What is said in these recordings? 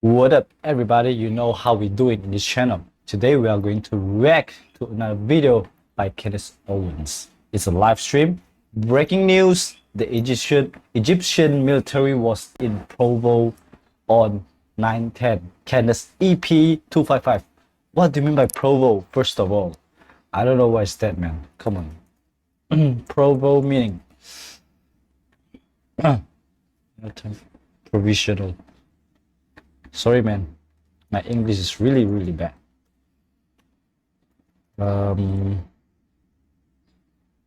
What up, everybody? You know how we do it in this channel. Today we are going to react to another video by Candace Owens. It's a live stream. Breaking news: the Egyptian military was in Provo on 9/10. Candace EP 255. What do you mean by Provo? First of all, I don't know what's that, man. Come on. Provo meaning provisional. Sorry, man. My English is really bad.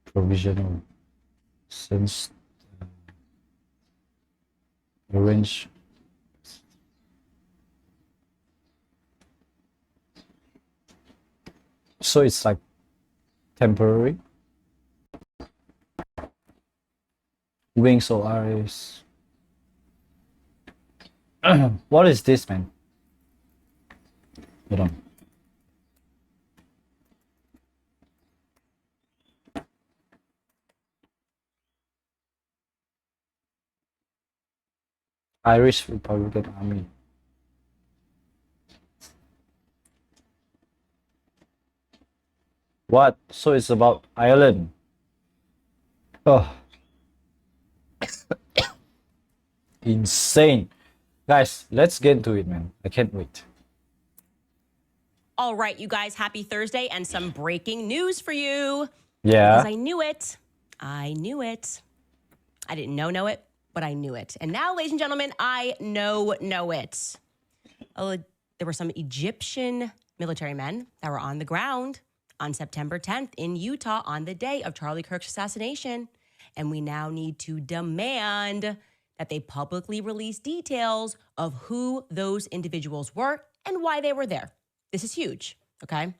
Provisional since arrange. So it's like temporary. Wings or arrows. What is this, man? Hold on. Irish Republican Army. What? So it's about Ireland. Oh. Insane. Guys, let's get into it, man. I can't wait. All right, you guys, happy Thursday and some breaking news for you. Yeah. Because I knew it. I knew it. I didn't know it, but I knew it. And now, ladies and gentlemen, I know it. There were some Egyptian military men that were on the ground on September 10th in Utah on the day of Charlie Kirk's assassination. And we now need to demand that they publicly release details of who those individuals were and why they were there. This is huge, okay?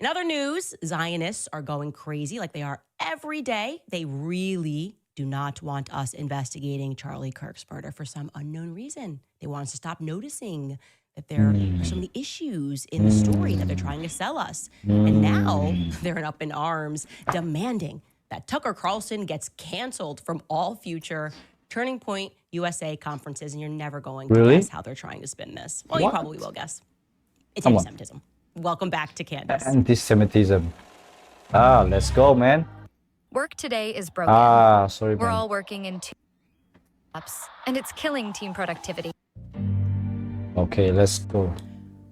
In other news, Zionists are going crazy like they are every day. They really do not want us investigating Charlie Kirk's murder for some unknown reason. They want us to stop noticing that there are so many issues in the story that they're trying to sell us. And now they're up in arms demanding that Tucker Carlson gets canceled from all future Turning Point USA conferences, and you're never going to guess how they're trying to spin this. Well, you probably will guess. It's anti-Semitism. Welcome back to Candace. Anti-Semitism. Let's go, man. Work today is broken. Sorry, We're man. all working in two apps, and it's killing team productivity. Okay, let's go.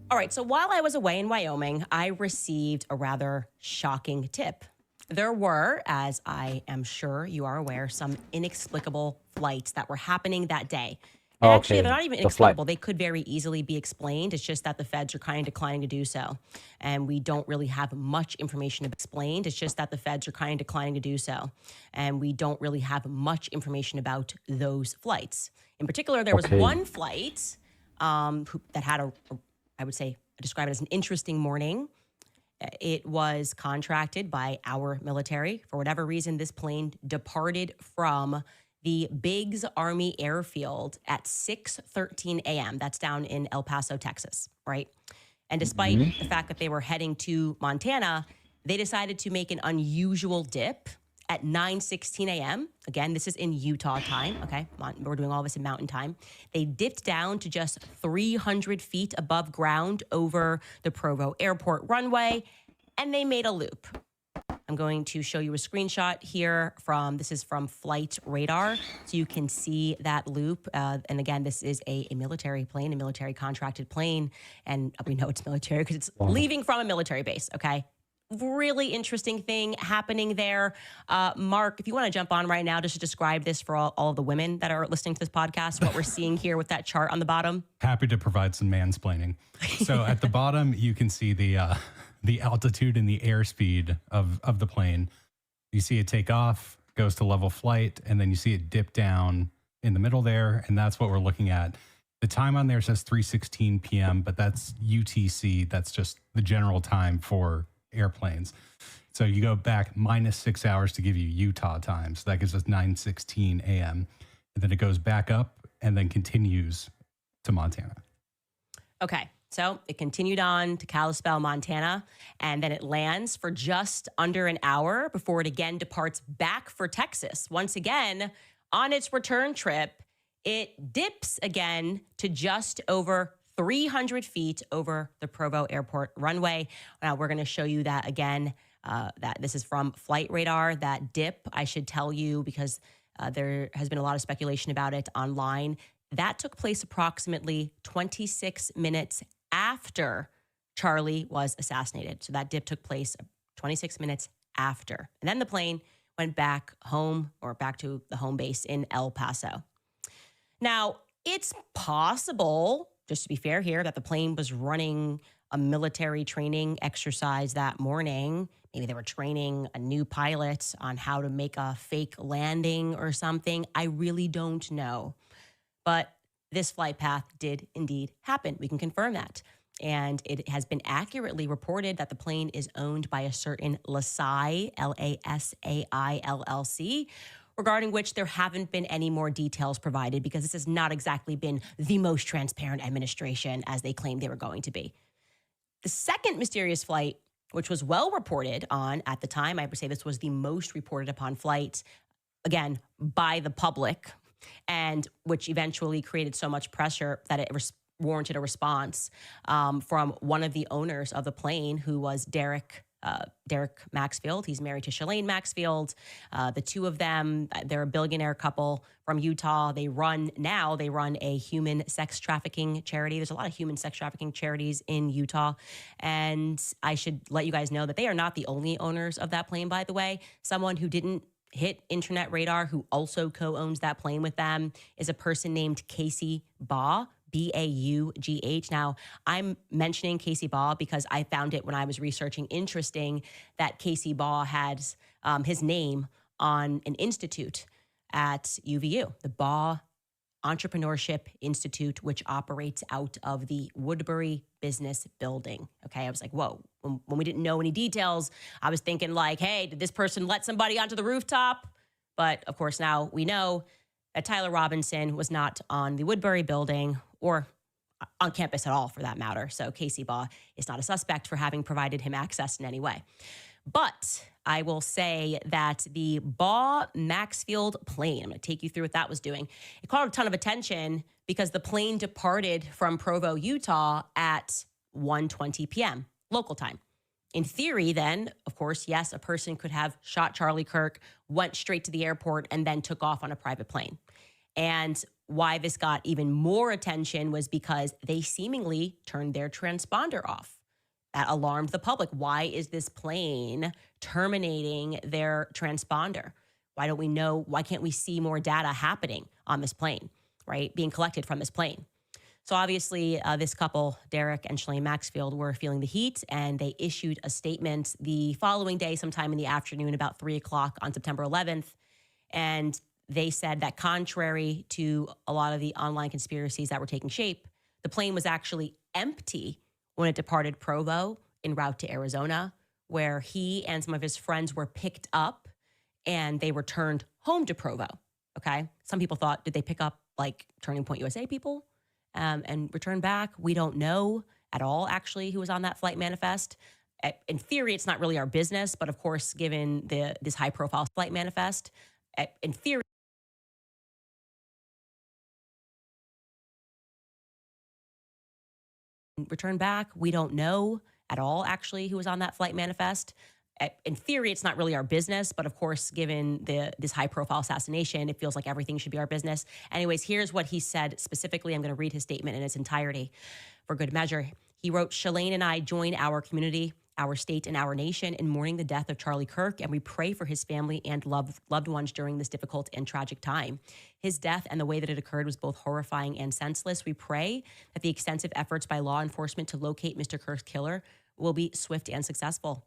All right, so while I was away in Wyoming, I received a rather shocking tip. There were, as I am sure you are aware, some inexplicable flights that were happening that day. And actually, they're not even inexplicable. They could very easily be explained. It's just that the feds are kind of declining to do so. And we don't really have much information explained. It's just that the feds are kind of declining to do so. And we don't really have much information about those flights. In particular, there was one flight that had I would say, I describe it as an interesting morning. It was contracted by our military. For whatever reason, this plane departed from the Biggs Army Airfield at 6:13 a.m. That's down in El Paso, Texas, right? And despite the fact that they were heading to Montana, they decided to make an unusual dip at 9:16 a.m. Again, this is in Utah time, okay? We're doing all this in mountain time. They dipped down to just 300 feet above ground over the Provo airport runway, and they made a loop. I'm going to show you a screenshot here this is from Flight Radar, so you can see that loop. And again, this is a military plane, a military contracted plane, and we know it's military because it's leaving from a military base, okay? Really interesting thing happening there. Mark, if you want to jump on right now just to describe this for all of the women that are listening to this podcast, what we're seeing here with that chart on the bottom. Happy to provide some mansplaining. So at the bottom, you can see the altitude and the airspeed of the plane. You see it take off, goes to level flight, and then you see it dip down in the middle there, and that's what we're looking at. The time on there says 3:16 p.m., but that's UTC. That's just the general time for airplanes. So you go back -6 hours to give you Utah time. So that gives us 9:16 a.m. And then it goes back up and then continues to Montana. Okay. So it continued on to Kalispell, Montana, and then it lands for just under an hour before it again departs back for Texas. Once again, on its return trip, it dips again to just over 300 feet over the Provo airport runway. Now, we're going to show you that again. That this is from flight radar. That dip, I should tell you, because there has been a lot of speculation about it online. That took place approximately 26 minutes after Charlie was assassinated. So that dip took place 26 minutes after. And then the plane went back home, or back to the home base in El Paso. Now, it's possible, just to be fair here, that the plane was running a military training exercise that morning. Maybe they were training a new pilot on how to make a fake landing or something. I really don't know. But this flight path did indeed happen. We can confirm that. And it has been accurately reported that the plane is owned by a certain Lasai, Lasai LLC, regarding which there haven't been any more details provided, because this has not exactly been the most transparent administration as they claimed they were going to be. The second mysterious flight, which was well reported on at the time, I would say this was the most reported upon flight, again, by the public, and which eventually created so much pressure that it warranted a response from one of the owners of the plane, who was Derek Maxfield. He's married to Shalane Maxfield. The two of them, they're a billionaire couple from Utah. They run a human sex trafficking charity. There's a lot of human sex trafficking charities in Utah. And I should let you guys know that they are not the only owners of that plane, by the way. Someone who didn't hit internet radar, who also co-owns that plane with them, is a person named Casey Baugh. Baugh. Now, I'm mentioning Casey Baugh because I found it when I was researching interesting that Casey Baugh had his name on an institute at UVU, the Baugh Entrepreneurship Institute, which operates out of the Woodbury Business Building. Okay, I was like, whoa. When we didn't know any details, I was thinking like, hey, did this person let somebody onto the rooftop? But of course, now we know that Tyler Robinson was not on the Woodbury building, or on campus at all for that matter. So Casey Baugh is not a suspect for having provided him access in any way. But I will say that the Baugh Maxfield plane, I'm going to take you through what that was doing. It caught a ton of attention because the plane departed from Provo, Utah at 1:20 p.m. local time. In theory, then, of course, yes, a person could have shot Charlie Kirk, went straight to the airport, and then took off on a private plane. And why this got even more attention was because they seemingly turned their transponder off. That alarmed the public. Why is this plane terminating their transponder? Why don't we know? Why can't we see more data happening on this plane, right? Being collected from this plane. So obviously, this couple, Derek and Shalane Maxfield, were feeling the heat, and they issued a statement the following day, sometime in the afternoon, about 3 o'clock on September 11th. And they said that contrary to a lot of the online conspiracies that were taking shape, the plane was actually empty when it departed Provo en route to Arizona, where he and some of his friends were picked up and they returned home to Provo. Okay. Some people thought, did they pick up like Turning Point USA people and return back? We don't know at all, actually, who was on that flight manifest. In theory, it's not really our business, but of course, given this high profile flight manifest, in theory, return back. We don't know at all, actually, who was on that flight manifest. In theory, it's not really our business, but of course, given this high-profile assassination, it feels like everything should be our business. Anyways, here's what he said specifically. I'm going to read his statement in its entirety for good measure. He wrote, Shalane and I join our community, our state, and our nation in mourning the death of Charlie Kirk, and we pray for his family and loved ones during this difficult and tragic time. His death and the way that it occurred was both horrifying and senseless. We pray that the extensive efforts by law enforcement to locate Mr. Kirk's killer will be swift and successful.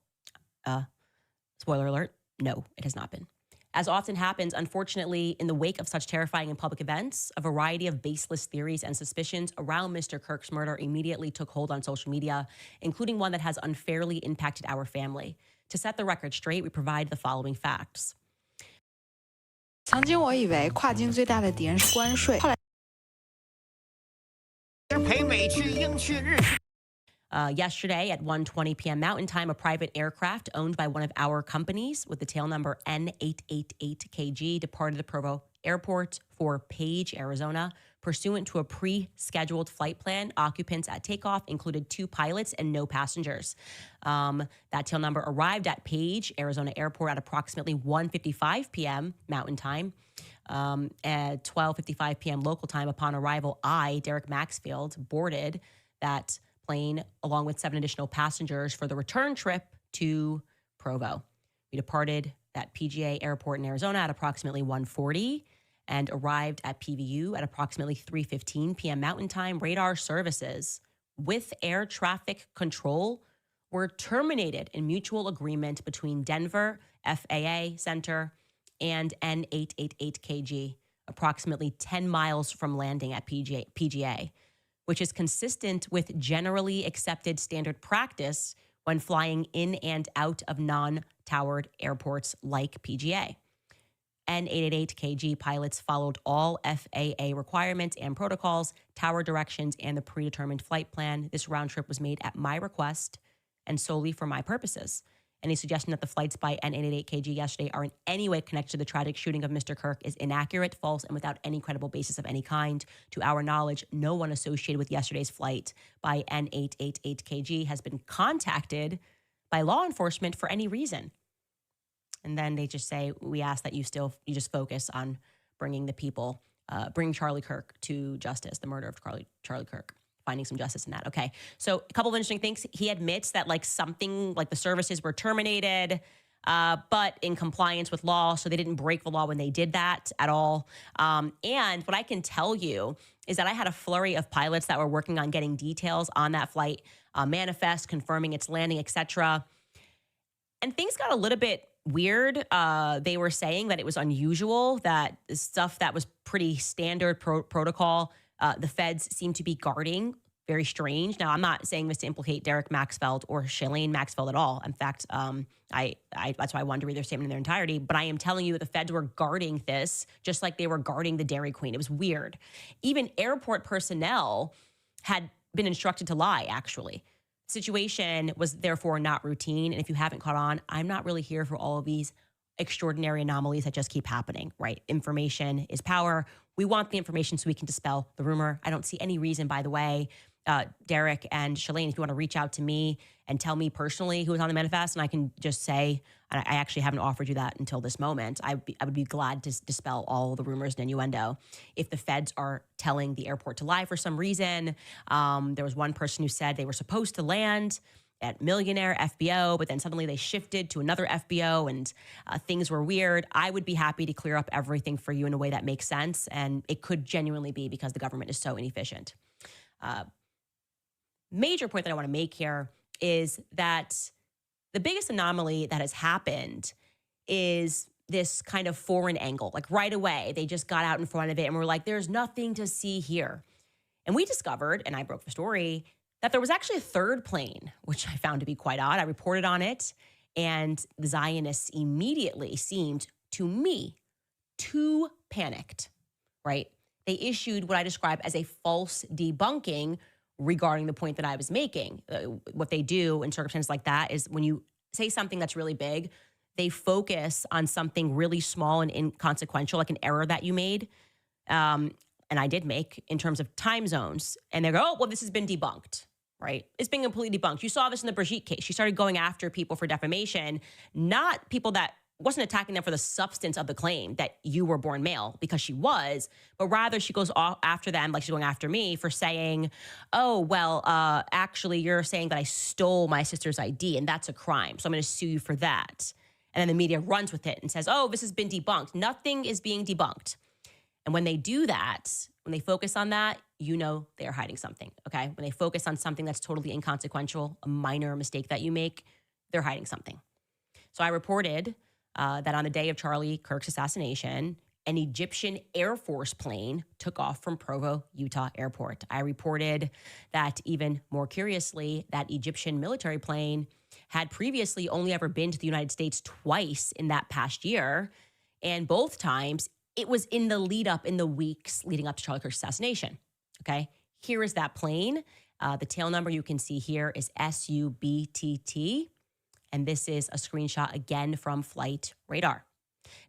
Spoiler alert, no, it has not been. As often happens, unfortunately, in the wake of such terrifying and public events, a variety of baseless theories and suspicions around Mr. Kirk's murder immediately took hold on social media, including one that has unfairly impacted our family. To set the record straight, we provide the following facts. 曾经我以为跨境最大的敌人是关税，后来陪美去英去日。 Yesterday at 1:20 p.m. Mountain Time, a private aircraft owned by one of our companies with the tail number N888KG departed the Provo airport for Page, Arizona. Pursuant to a pre-scheduled flight plan, occupants at takeoff included 2 pilots and no passengers. That tail number arrived at Page, Arizona Airport at approximately 1:55 p.m. Mountain Time. At 12:55 p.m. local time upon arrival, Derek Maxfield, boarded that plane along with 7 additional passengers for the return trip to Provo. We departed that PGA airport in Arizona at approximately 1:40 and arrived at PVU at approximately 3:15 p.m. Mountain Time. Radar services with air traffic control were terminated in mutual agreement between Denver FAA Center and N888KG, approximately 10 miles from landing at PGA, which is consistent with generally accepted standard practice when flying in and out of non-towered airports like PGA. N888KG pilots followed all FAA requirements and protocols, tower directions, and the predetermined flight plan. This round trip was made at my request and solely for my purposes. Any suggestion that the flights by N888KG yesterday are in any way connected to the tragic shooting of Mr. Kirk is inaccurate, false, and without any credible basis of any kind. To our knowledge, no one associated with yesterday's flight by N888KG has been contacted by law enforcement for any reason. And then they just say, we ask that you just focus on bringing the people, bring Charlie Kirk to justice, the murder of Charlie Kirk, finding some justice in that. Okay. So a couple of interesting things. He admits that something like the services were terminated, but in compliance with law. So they didn't break the law when they did that at all. And what I can tell you is that I had a flurry of pilots that were working on getting details on that flight manifest, confirming its landing, etc. And things got a little bit weird. They were saying that it was unusual, that stuff that was pretty standard protocol, the feds seemed to be guarding. Very strange. Now, I'm not saying this to implicate Derek Maxfield or Shalane Maxfield at all. In fact, that's why I wanted to read their statement in their entirety. But I am telling you that the feds were guarding this, just like they were guarding the Dairy Queen. It was weird. Even airport personnel had been instructed to lie, actually. Situation was therefore not routine. And if you haven't caught on, I'm not really here for all of these extraordinary anomalies that just keep happening, right? Information is power. We want the information so we can dispel the rumor. I don't see any reason, by the way, Derek and Shalane, if you want to reach out to me and tell me personally who was on the manifest, and I can just say, and I actually haven't offered you that until this moment, I would be glad to dispel all the rumors and innuendo. If the feds are telling the airport to lie for some reason, there was one person who said they were supposed to land at Millionaire FBO, but then suddenly they shifted to another FBO and things were weird. I would be happy to clear up everything for you in a way that makes sense, and it could genuinely be because the government is so inefficient. Major point that I want to make here is that the biggest anomaly that has happened is this kind of foreign angle. Like right away, they just got out in front of it and were like, there's nothing to see here. And we discovered, and I broke the story, that there was actually a third plane, which I found to be quite odd. I reported on it, and the Zionists immediately seemed, to me, too panicked, right? They issued what I describe as a false debunking regarding the point that I was making. What they do in circumstances like that is when you say something that's really big, they focus on something really small and inconsequential, like an error that you made, and I did make in terms of time zones. And they go, oh, well, this has been debunked, right? It's been completely debunked. You saw this in the Brigitte case. She started going after people for defamation, not people that wasn't attacking them for the substance of the claim that you were born male, because she was, but rather she goes off after them, like she's going after me for saying, oh, well, actually, you're saying that I stole my sister's ID and that's a crime. So I'm going to sue you for that. And then the media runs with it and says, oh, this has been debunked. Nothing is being debunked. And when they do that, when they focus on that, you know they're hiding something, okay? When they focus on something that's totally inconsequential, a minor mistake that you make, they're hiding something. So I reported that on the day of Charlie Kirk's assassination, an Egyptian Air Force plane took off from Provo, Utah airport. I reported that even more curiously, that Egyptian military plane had previously only ever been to the United States twice in that past year. And both times it was in the lead up, in the weeks leading up to Charlie Kirk's assassination. Okay, here is that plane. The tail number you can see here is SUBTT. And this is a screenshot again from flight radar.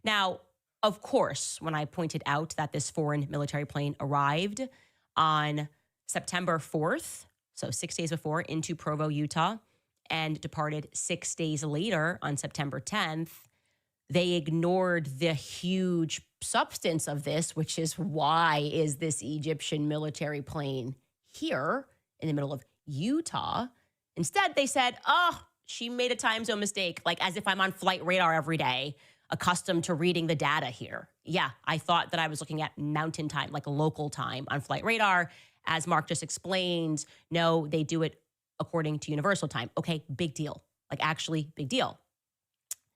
Now, Of course, when I pointed out that this foreign military plane arrived on September 4th, so 6 days before, into Provo, Utah, and departed 6 days later on September 10th, they ignored the huge substance of this, which is why is this Egyptian military plane here in the middle of Utah? Instead, they said, oh, she made a time zone mistake, like as if I'm on flight radar every day, accustomed to reading the data here. Yeah, I thought that I was looking at mountain time, like local time on flight radar. As Mark just explained, no, they do it according to universal time. Okay, big deal. Like actually big deal.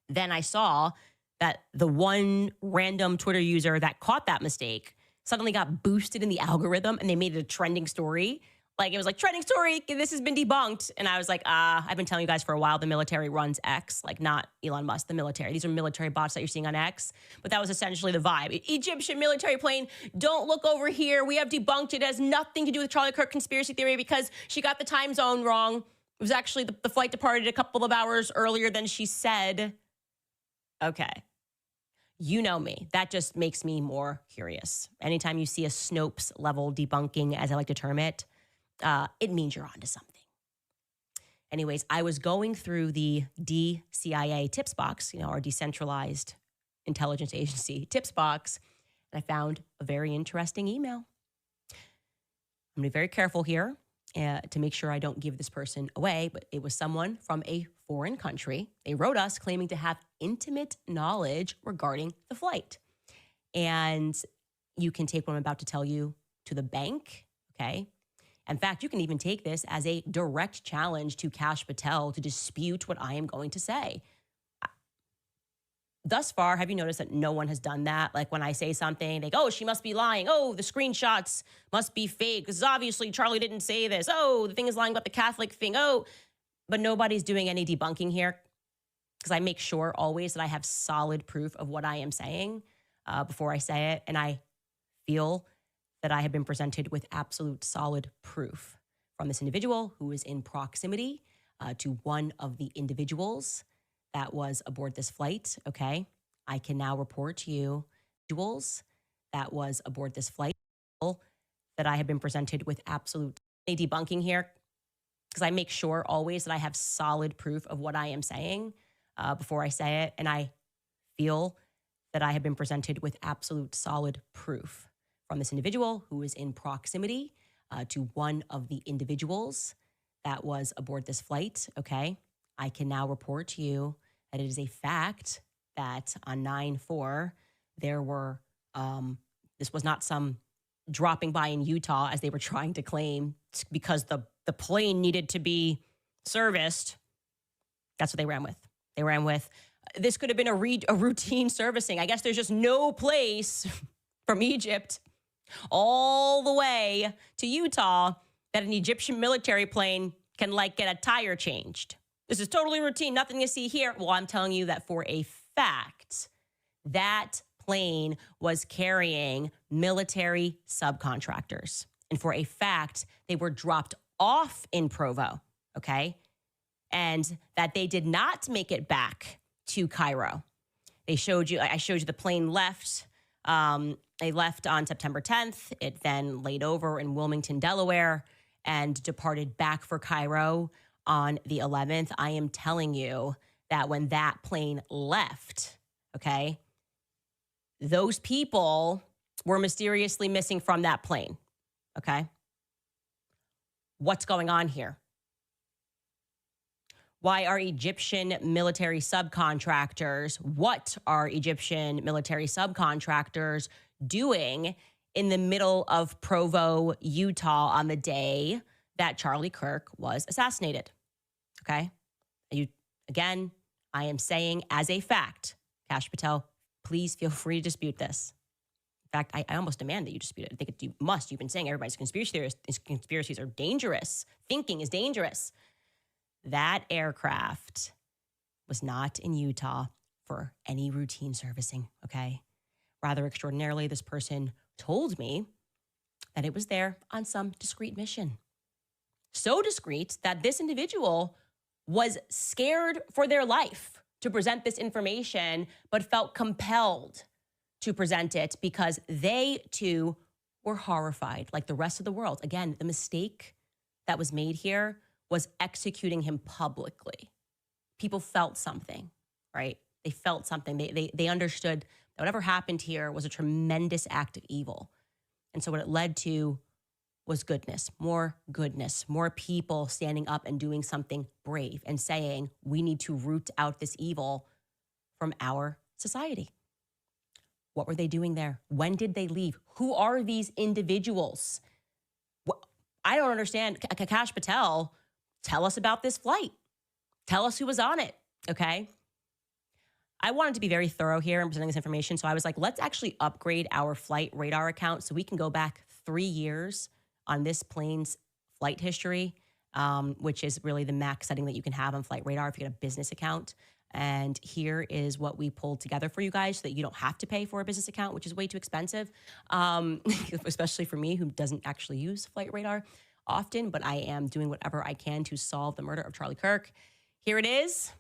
Then I saw that the one random Twitter user that caught that mistake suddenly got boosted in the algorithm and they made it a trending story. Like it was like, trending story, this has been debunked. And I was like, I've been telling you guys for a while, the military runs X, like not Elon Musk, the military. These are military bots that you're seeing on X. But that was essentially the vibe. Egyptian military plane, don't look over here. We have debunked it. It has nothing to do with Charlie Kirk conspiracy theory because she got the time zone wrong. It was actually the flight departed a couple of hours earlier than she said. Okay. You know me. That just makes me more curious. Anytime you see a Snopes level debunking, as I like to term it means you're onto something. Anyways, I was going through the DCIA tips box, our decentralized intelligence agency tips box, and I found a very interesting email. I'm going to be very careful here to make sure I don't give this person away, but it was someone from a foreign country. They wrote us claiming to have intimate knowledge regarding the flight. And you can take what I'm about to tell you to the bank, okay? In fact, you can even take this as a direct challenge to Kash Patel to dispute what I am going to say. Thus far, have you noticed that no one has done that? Like when I say something, they go, oh, she must be lying. Oh, the screenshots must be fake because obviously Charlie didn't say this. Oh, the thing is lying about the Catholic thing. Oh, but nobody's doing any debunking here because I make sure always that I have solid proof of what I am saying before I say it. And I feel that I have been presented with absolute solid proof from this individual who is in proximity to one of the individuals that was aboard this flight, okay? I can now report to you individuals that was aboard this flight that I have been presented with absolute debunking here because I make sure always that I have solid proof of what I am saying before I say it. And I feel that I have been presented with absolute solid proof from this individual who is in proximity to one of the individuals that was aboard this flight, okay? I can now report to you that it is a fact that on 9/4, there were, this was not some dropping by in Utah as they were trying to claim because the plane needed to be serviced. That's what they ran with. They ran with, this could have been a routine servicing. I guess there's just no place from Egypt all the way to Utah that an Egyptian military plane can like get a tire changed. This is totally routine, nothing to see here. Well, I'm telling you that for a fact, that plane was carrying military subcontractors. And for a fact, they were dropped off in Provo, okay? And that they did not make it back to Cairo. I showed you the plane left. They left on September 10th. It then laid over in Wilmington, Delaware, and departed back for Cairo on the 11th. I am telling you that when that plane left, okay, those people were mysteriously missing from that plane, okay? What's going on here? Why are Egyptian military subcontractors, what are Egyptian military subcontractors doing in the middle of Provo, Utah on the day that Charlie Kirk was assassinated? Okay? Again, I am saying as a fact, Kash Patel, please feel free to dispute this. In fact, I almost demand that you dispute it. I think you must. You've been saying everybody's conspiracy theorists. Conspiracies are dangerous. Thinking is dangerous. That aircraft was not in Utah for any routine servicing, okay? Rather extraordinarily, this person told me that it was there on some discreet mission. So discreet that this individual was scared for their life to present this information, but felt compelled to present it because they too were horrified, like the rest of the world. Again, the mistake that was made here was executing him publicly. People felt something, right? They felt something. They understood that whatever happened here was a tremendous act of evil. And so what it led to was goodness, more people standing up and doing something brave and saying, we need to root out this evil from our society. What were they doing there? When did they leave? Who are these individuals? I don't understand. Kash Patel, tell us about this flight. Tell us who was on it, okay? I wanted to be very thorough here in presenting this information, so I was like, let's actually upgrade our flight radar account so we can go back 3 years on this plane's flight history, which is really the max setting that you can have on flight radar if you get a business account. And here is what we pulled together for you guys so that you don't have to pay for a business account, which is way too expensive, especially for me who doesn't actually use flight radar often, but I am doing whatever I can to solve the murder of Charlie Kirk. Here it is,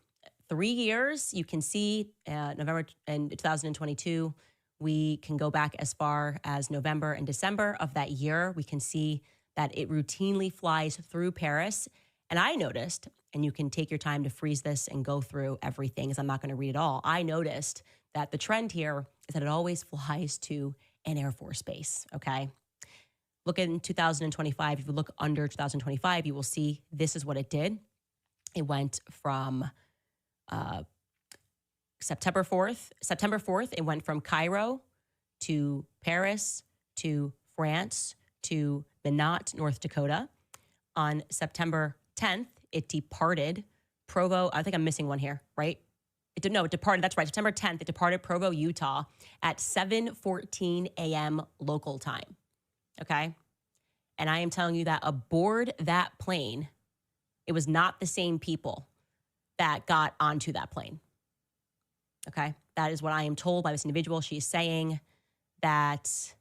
3 years. You can see November in 2022. We can go back as far as November and December of that year. We can see that it routinely flies through Paris. And I noticed, and you can take your time to freeze this and go through everything, as I'm not going to read it all. I noticed that the trend here is that it always flies to an Air Force base, okay? Look in 2025. If you look under 2025, you will see this is what it did. It went from September 4th, it went from Cairo to Paris to France to Minot, North Dakota. On September 10th, it departed Provo. I think I'm missing one here, right? It departed. That's right. September 10th, it departed Provo, Utah at 7:14 a.m. local time. Okay. And I am telling you that aboard that plane, it was not the same people that got onto that plane. Okay. That is what I am told by this individual. She's saying that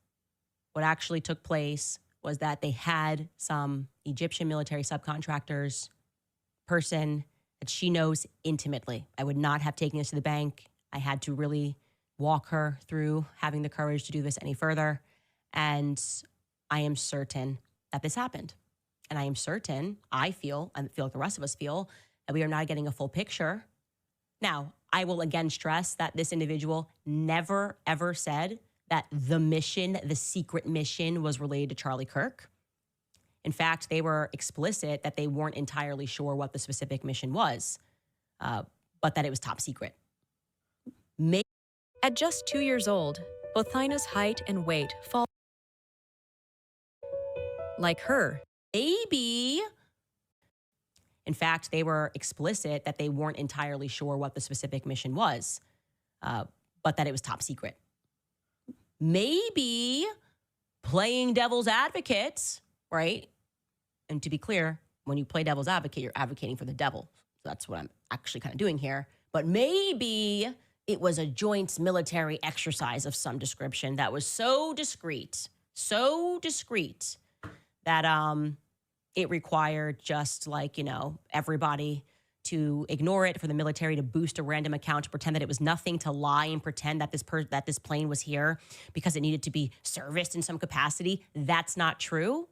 what actually took place was that they had some Egyptian military subcontractors person that she knows intimately. I would not have taken this to the bank. I had to really walk her through having the courage to do this any further. And I am certain that this happened. And I am certain, I feel like the rest of us feel, that we are not getting a full picture. Now, I will again stress that this individual never, ever said that the secret mission was related to Charlie Kirk. In fact, they were explicit that they weren't entirely sure what the specific mission was, but that it was top secret. At just 2 years old, both Thyna's height and weight fall like her. Maybe. In fact, they were explicit that they weren't entirely sure what the specific mission was, but that it was top secret. Maybe playing devil's advocate, right? And to be clear, when you play devil's advocate, you're advocating for the devil. So that's what I'm actually kind of doing here. But maybe it was a joint military exercise of some description that was so discreet that it required just like, everybody to ignore it, for the military to boost a random account to pretend that it was nothing, to lie and pretend that this plane was here because it needed to be serviced in some capacity. That's not true.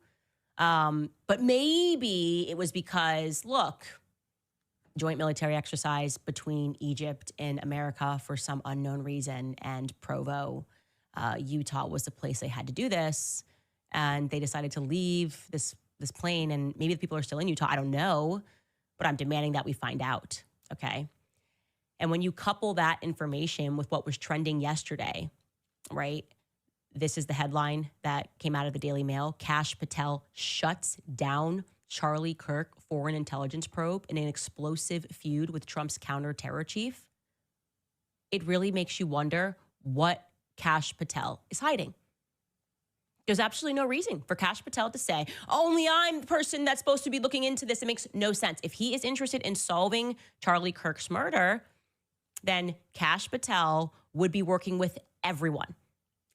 But maybe it was because, look, joint military exercise between Egypt and America for some unknown reason, and Provo, Utah was the place they had to do this, and they decided to leave this plane, and maybe the people are still in Utah. I don't know. But I'm demanding that we find out, okay? And when you couple that information with what was trending yesterday, right? This is the headline that came out of the Daily Mail. Kash Patel shuts down Charlie Kirk foreign intelligence probe in an explosive feud with Trump's counter-terror chief. It really makes you wonder what Kash Patel is hiding. There's absolutely no reason for Kash Patel to say, only I'm the person that's supposed to be looking into this. It makes no sense. If he is interested in solving Charlie Kirk's murder, then Kash Patel would be working with everyone.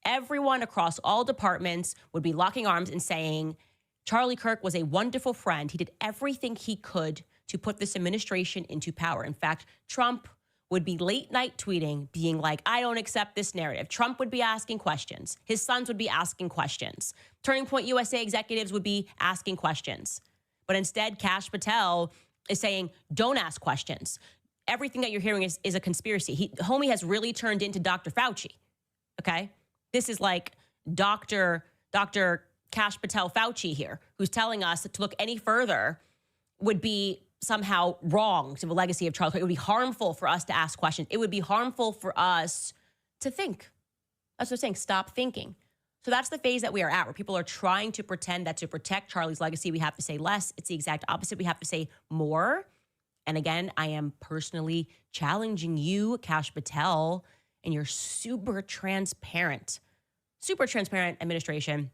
Everyone across all departments would be locking arms and saying, Charlie Kirk was a wonderful friend. He did everything he could to put this administration into power. In fact, Trump would be late night tweeting, being like, I don't accept this narrative. Trump would be asking questions. His sons would be asking questions. Turning Point USA executives would be asking questions. But instead, Kash Patel is saying, don't ask questions. Everything that you're hearing is a conspiracy. Homie has really turned into Dr. Fauci, okay? This is like Dr. Kash Patel Fauci here, who's telling us that to look any further would be somehow wrong to the legacy of Charlie Kirk. It would be harmful for us to ask questions. It would be harmful for us to think. That's what I'm saying. Stop thinking. So that's the phase that we are at, where people are trying to pretend that to protect Charlie's legacy, we have to say less. It's the exact opposite. We have to say more. And again, I am personally challenging you, Kash Patel, and your super transparent administration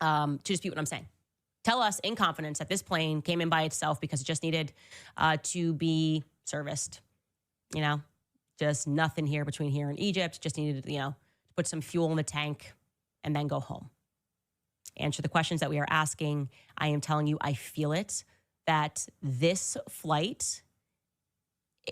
to dispute what I'm saying. Tell us in confidence that this plane came in by itself because it just needed to be serviced. You know, just nothing here between here and Egypt. Just needed, you know, to put some fuel in the tank and then go home. Answer the questions that we are asking. I am telling you, I feel it, that this flight,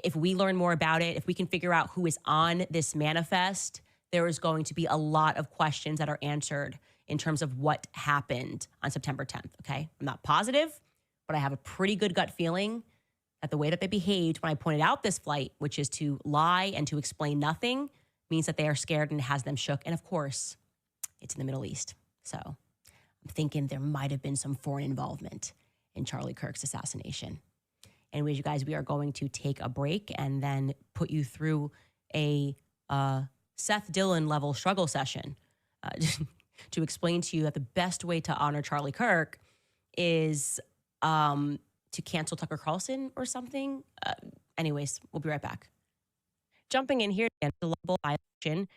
if we learn more about it, if we can figure out who is on this manifest, there is going to be a lot of questions that are answered in terms of what happened on September 10th, okay? I'm not positive, but I have a pretty good gut feeling that the way that they behaved when I pointed out this flight, which is to lie and to explain nothing, means that they are scared and it has them shook. And of course, it's in the Middle East. So I'm thinking there might have been some foreign involvement in Charlie Kirk's assassination. Anyways, you guys, we are going to take a break and then put you through a Seth Dillon level struggle session to explain to you that the best way to honor Charlie Kirk is to cancel Tucker Carlson or something. Anyways, we'll be right back. Jumping in here again, the level violation.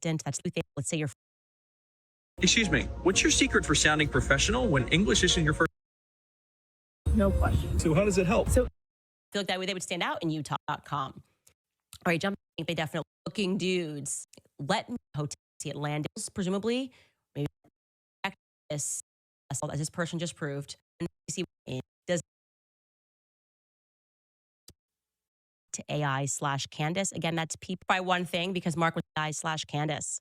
That's two things. Let's say you're. Excuse me, what's your secret for sounding professional when English isn't your first? No question. So how does it help? So I feel like that way they would stand out in Utah.com. All right, jumping. They definitely looking dudes. Let me hotel see it land, presumably. Maybe this, as this person just proved. And see it does to AI/Candace. Again, that's peep by one thing because Mark was AI/Candace.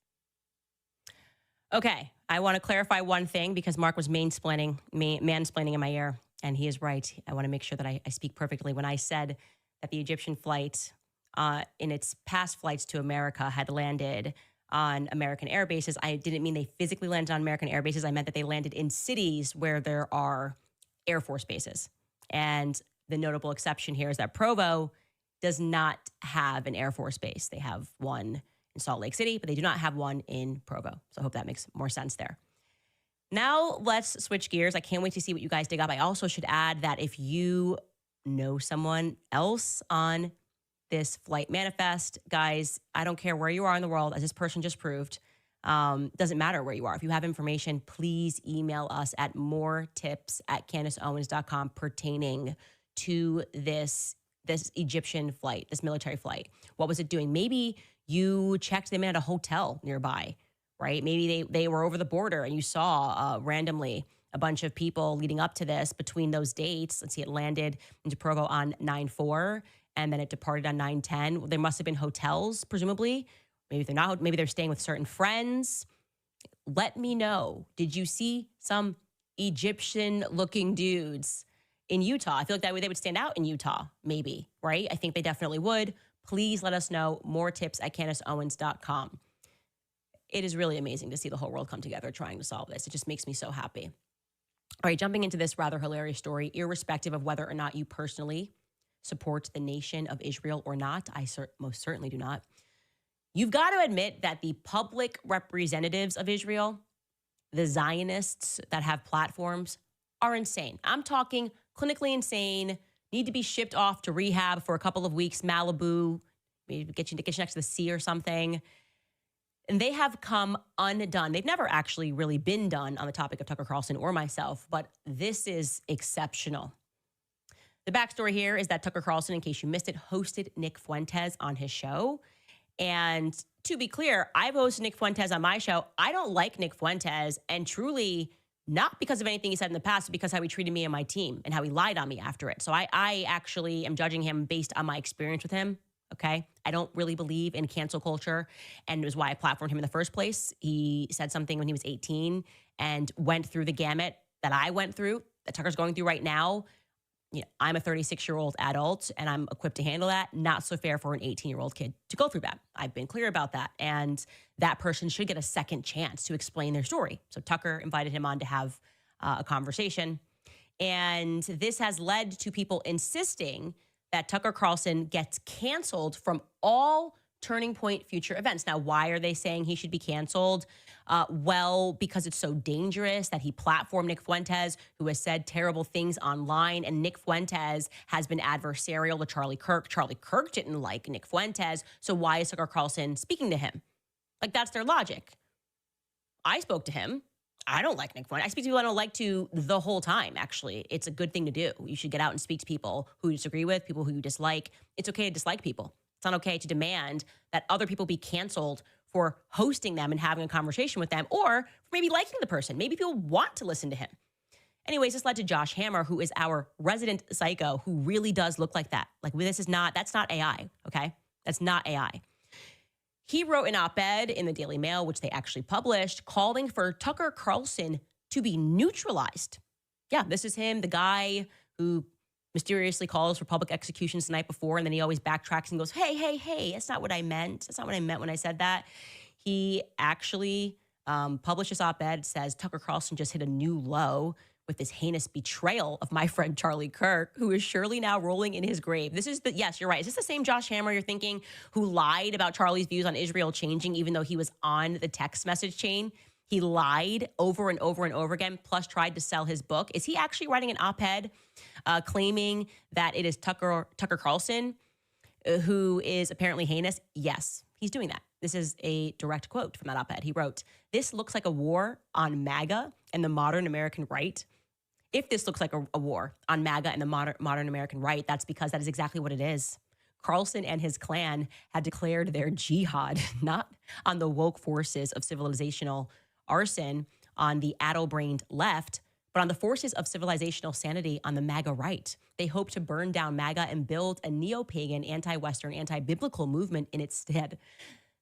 Okay, I want to clarify one thing because Mark was mansplaining in my ear, and he is right. I want to make sure that I speak perfectly. When I said that the Egyptian flight in its past flights to America had landed on American air bases, I didn't mean they physically landed on American air bases. I meant that they landed in cities where there are Air Force bases. And the notable exception here is that Provo does not have an Air Force base. They have one in Salt Lake City, but they do not have one in Provo. So I hope that makes more sense there. Now let's switch gears. I can't wait to see what you guys dig up. I also should add that if you know someone else on this flight manifest, guys, I don't care where you are in the world, as this person just proved. Doesn't matter where you are. If you have information, please email us at moretips@CandaceOwens.com pertaining to this Egyptian flight, this military flight. What was it doing? Maybe you checked them in at a hotel nearby, right? Maybe they were over the border and you saw randomly a bunch of people leading up to this between those dates. Let's see, it landed into Provo on 9/4 and then it departed on 9/10. There must have been hotels, presumably. Maybe they're not. Maybe they're staying with certain friends. Let me know. Did you see some Egyptian-looking dudes in Utah? I feel like that way they would stand out in Utah, maybe, right? I think they definitely would. Please let us know. More tips at CandaceOwens.com. It is really amazing to see the whole world come together trying to solve this. It just makes me so happy. All right, jumping into this rather hilarious story, irrespective of whether or not you personally support the nation of Israel or not, I most certainly do not. You've got to admit that the public representatives of Israel, the Zionists that have platforms, are insane. I'm talking clinically insane, need to be shipped off to rehab for a couple of weeks, Malibu, maybe get you next to the sea or something. And they have come undone. They've never actually really been done on the topic of Tucker Carlson or myself, but this is exceptional. The backstory here is that Tucker Carlson, in case you missed it, hosted Nick Fuentes on his show. And to be clear, I've hosted Nick Fuentes on my show. I don't like Nick Fuentes, and truly not because of anything he said in the past, but because how he treated me and my team and how he lied on me after it. So I actually am judging him based on my experience with him. Okay. I don't really believe in cancel culture, and it was why I platformed him in the first place. He said something when he was 18 and went through the gamut that I went through, that Tucker's going through right now. You know, I'm a 36-year-old adult and I'm equipped to handle that. Not so fair for an 18-year-old kid to go through that. I've been clear about that. And that person should get a second chance to explain their story. So Tucker invited him on to have a conversation. And this has led to people insisting that Tucker Carlson gets canceled from all Turning Point future events. Now, why are they saying he should be canceled? Well, because it's so dangerous that he platformed Nick Fuentes, who has said terrible things online. And Nick Fuentes has been adversarial to Charlie Kirk. Charlie Kirk didn't like Nick Fuentes. So why is Tucker Carlson speaking to him? Like, that's their logic. I spoke to him. I don't like Nick Fuentes. I speak to people I don't like to the whole time, actually. It's a good thing to do. You should get out and speak to people who you disagree with, people who you dislike. It's okay to dislike people. It's not okay to demand that other people be canceled for hosting them and having a conversation with them, or for maybe liking the person. Maybe people want to listen to him. Anyways, this led to Josh Hammer, who is our resident psycho, who really does look like that. Like, that's not AI, okay? That's not AI. He wrote an op-ed in the Daily Mail, which they actually published, calling for Tucker Carlson to be neutralized. Yeah, this is him, the guy who mysteriously calls for public executions the night before, and then he always backtracks and goes, hey, that's not what I meant. That's not what I meant when I said that. He actually published this op-ed, says Tucker Carlson just hit a new low with this heinous betrayal of my friend Charlie Kirk, who is surely now rolling in his grave. Yes, you're right. Is this the same Josh Hammer you're thinking who lied about Charlie's views on Israel changing even though he was on the text message chain? He lied over and over and over again, plus tried to sell his book. Is he actually writing an op-ed claiming that it is Tucker Carlson who is apparently heinous? Yes, he's doing that. This is a direct quote from that op-ed. He wrote, "This looks like a war on MAGA and the modern American right. If this looks like a war on MAGA and the modern American right, that's because that is exactly what it is. Carlson and his clan had declared their jihad, not on the woke forces of civilizational arson on the addle-brained left, but on the forces of civilizational sanity on the MAGA right. They hope to burn down MAGA and build a neo-pagan, anti-Western, anti-biblical movement in its stead.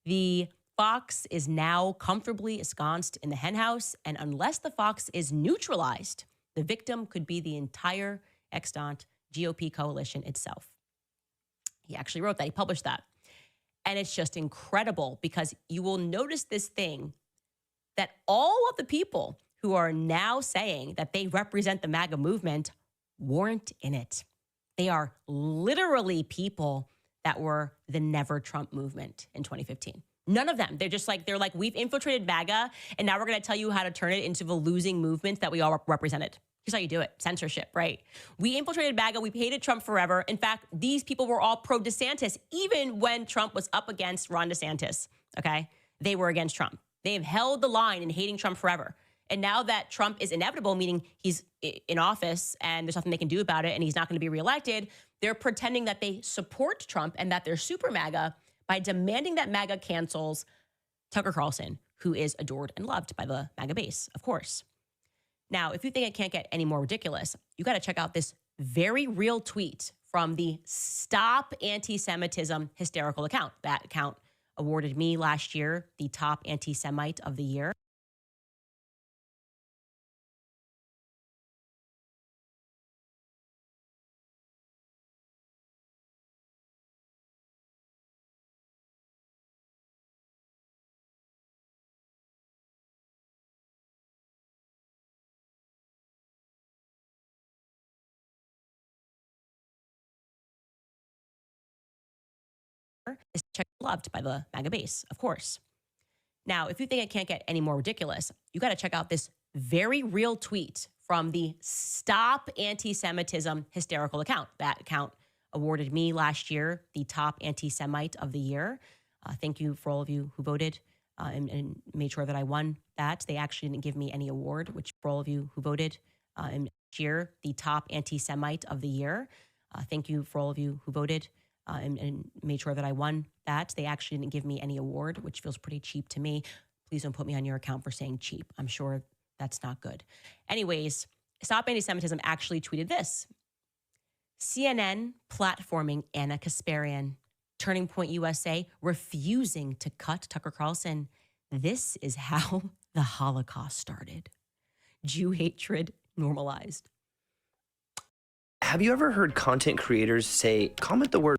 The fox is now comfortably ensconced in the henhouse, and unless the fox is neutralized, the victim could be the entire extant GOP coalition itself." He actually wrote that. He published that. And it's just incredible because you will notice this thing that all of the people who are now saying that they represent the MAGA movement weren't in it. They are literally people that were the Never Trump movement in 2015. None of them. They're like, we've infiltrated MAGA, and now we're going to tell you how to turn it into the losing movement that we all represented. Here's how you do it. Censorship, right? We infiltrated MAGA. We hated Trump forever. In fact, these people were all pro DeSantis, even when Trump was up against Ron DeSantis, okay? They were against Trump. They have held the line in hating Trump forever. And now that Trump is inevitable, meaning he's in office and there's nothing they can do about it and he's not going to be reelected, they're pretending that they support Trump and that they're super MAGA by demanding that MAGA cancels Tucker Carlson, who is adored and loved by the MAGA base, of course. Now, if you think it can't get any more ridiculous, you got to check out this very real tweet from the Stop Anti-Semitism hysterical account. That account awarded me last year the top anti-Semite of the year. Is loved by the MAGA base, of course. Now, if you think it can't get any more ridiculous, you got to check out this very real tweet from the Stop Anti-Semitism hysterical account. That account awarded me last year the top anti-Semite of the year. Thank you for all of you who voted and made sure that I won that. They actually didn't give me any award, which for all of you who voted and year the top anti-Semite of the year. Thank you for all of you who voted and made sure that I won that. They actually didn't give me any award, which feels pretty cheap to me. Please don't put me on your account for saying cheap. I'm sure That's not good. Anyways, Stop Anti-Semitism actually tweeted this. CNN platforming Anna Kasparian. Turning Point USA refusing to cut Tucker Carlson. This is how the Holocaust started. Jew hatred normalized. Have you ever heard content creators say, comment the word